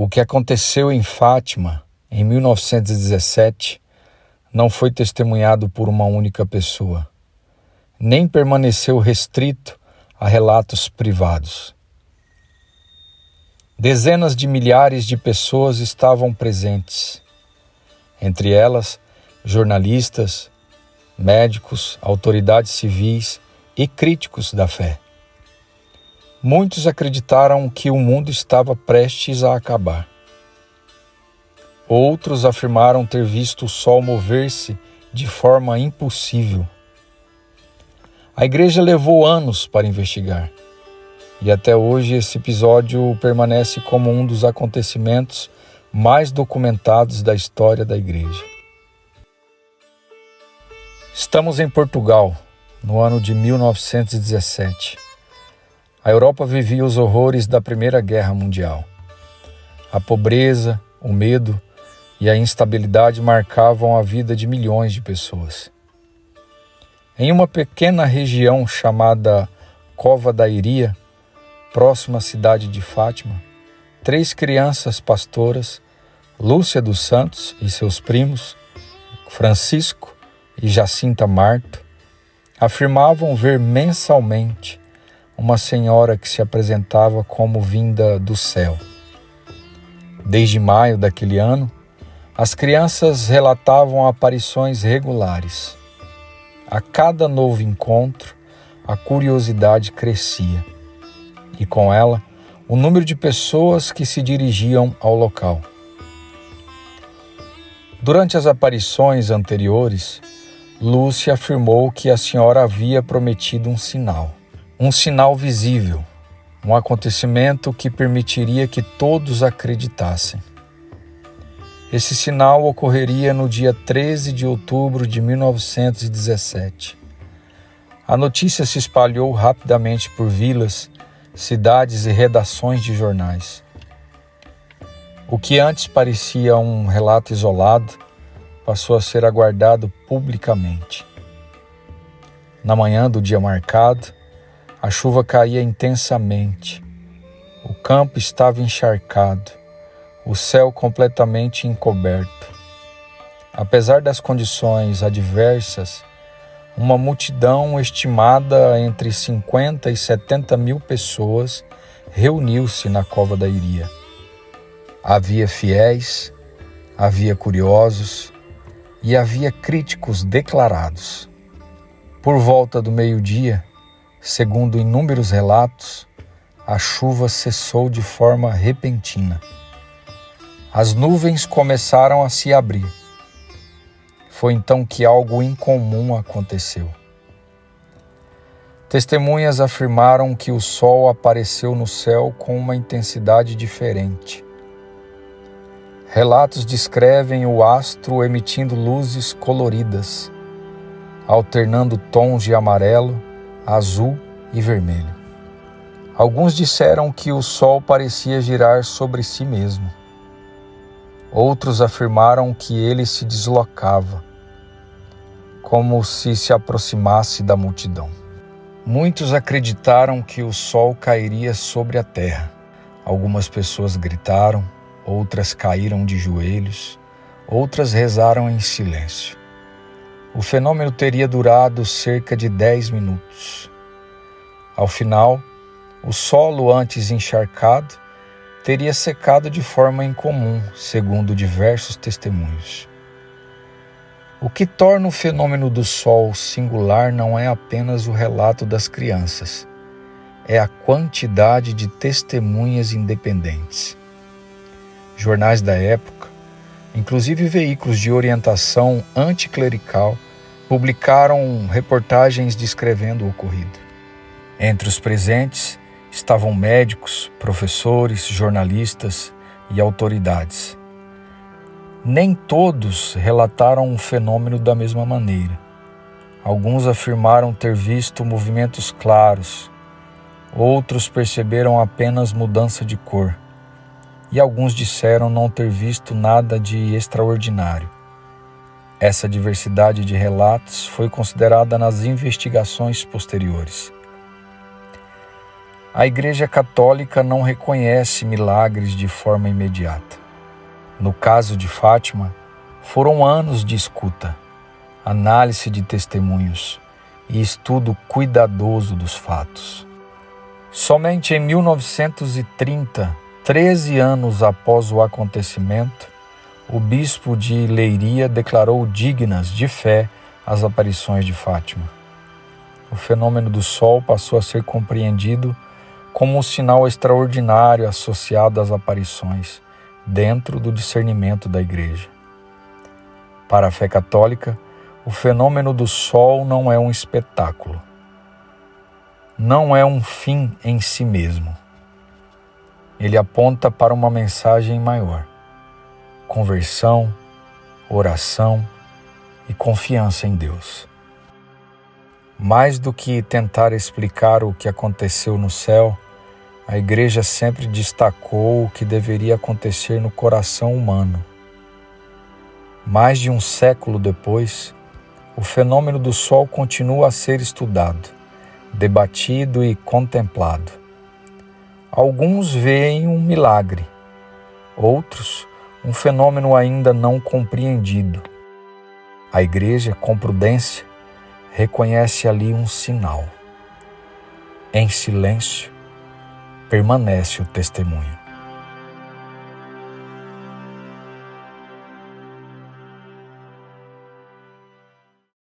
O que aconteceu em Fátima, em 1917, não foi testemunhado por uma única pessoa, nem permaneceu restrito a relatos privados. Dezenas de milhares de pessoas estavam presentes, entre elas jornalistas, médicos, autoridades civis e críticos da fé. Muitos acreditaram que o mundo estava prestes a acabar. Outros afirmaram ter visto o sol mover-se de forma impossível. A igreja levou anos para investigar, e até hoje esse episódio permanece como um dos acontecimentos mais documentados da história da igreja. Estamos em Portugal, no ano de 1917. A Europa vivia os horrores da Primeira Guerra Mundial. A pobreza, o medo e a instabilidade marcavam a vida de milhões de pessoas. Em uma pequena região chamada Cova da Iria, próxima à cidade de Fátima, 3 crianças pastoras, Lúcia dos Santos e seus primos, Francisco e Jacinta Marto, afirmavam ver mensalmente uma senhora que se apresentava como vinda do céu. Desde maio daquele ano, as crianças relatavam aparições regulares. A cada novo encontro, a curiosidade crescia, e com ela, o número de pessoas que se dirigiam ao local. Durante as aparições anteriores, Lúcia afirmou que a senhora havia prometido um sinal visível, um acontecimento que permitiria que todos acreditassem. Esse sinal ocorreria no dia 13 de outubro de 1917. A notícia se espalhou rapidamente por vilas, cidades e redações de jornais. O que antes parecia um relato isolado passou a ser aguardado publicamente. Na manhã do dia marcado, a chuva caía intensamente. O campo estava encharcado, o céu completamente encoberto. Apesar das condições adversas, uma multidão estimada entre 50 e 70 mil pessoas reuniu-se na Cova da Iria. Havia fiéis, havia curiosos e havia críticos declarados. Por volta do meio-dia, segundo inúmeros relatos, a chuva cessou de forma repentina. As nuvens começaram a se abrir. Foi então que algo incomum aconteceu. Testemunhas afirmaram que o sol apareceu no céu com uma intensidade diferente. Relatos descrevem o astro emitindo luzes coloridas, alternando tons de amarelo, azul e vermelho. Alguns disseram que o sol parecia girar sobre si mesmo. Outros afirmaram que ele se deslocava, como se aproximasse da multidão. Muitos acreditaram que o sol cairia sobre a terra. Algumas pessoas gritaram, outras caíram de joelhos, outras rezaram em silêncio. O fenômeno teria durado cerca de 10 minutos. Ao final, o solo antes encharcado teria secado de forma incomum, segundo diversos testemunhos. O que torna o fenômeno do sol singular não é apenas o relato das crianças, é a quantidade de testemunhas independentes. Jornais da época, inclusive veículos de orientação anticlerical, publicaram reportagens descrevendo o ocorrido. Entre os presentes estavam médicos, professores, jornalistas e autoridades. Nem todos relataram o fenômeno da mesma maneira. Alguns afirmaram ter visto movimentos claros, outros perceberam apenas mudança de cor, e alguns disseram não ter visto nada de extraordinário. Essa diversidade de relatos foi considerada nas investigações posteriores. A Igreja Católica não reconhece milagres de forma imediata. No caso de Fátima, foram anos de escuta, análise de testemunhos e estudo cuidadoso dos fatos. Somente em 1930, 13 anos após o acontecimento, o bispo de Leiria declarou dignas de fé as aparições de Fátima. O fenômeno do sol passou a ser compreendido como um sinal extraordinário associado às aparições, dentro do discernimento da Igreja. Para a fé católica, o fenômeno do sol não é um espetáculo. Não é um fim em si mesmo. Ele aponta para uma mensagem maior: conversão, oração e confiança em Deus. Mais do que tentar explicar o que aconteceu no céu, a Igreja sempre destacou o que deveria acontecer no coração humano. Mais de um século depois, o fenômeno do sol continua a ser estudado, debatido e contemplado. Alguns veem um milagre, outros um fenômeno ainda não compreendido. A Igreja, com prudência, reconhece ali um sinal. Em silêncio, permanece o testemunho.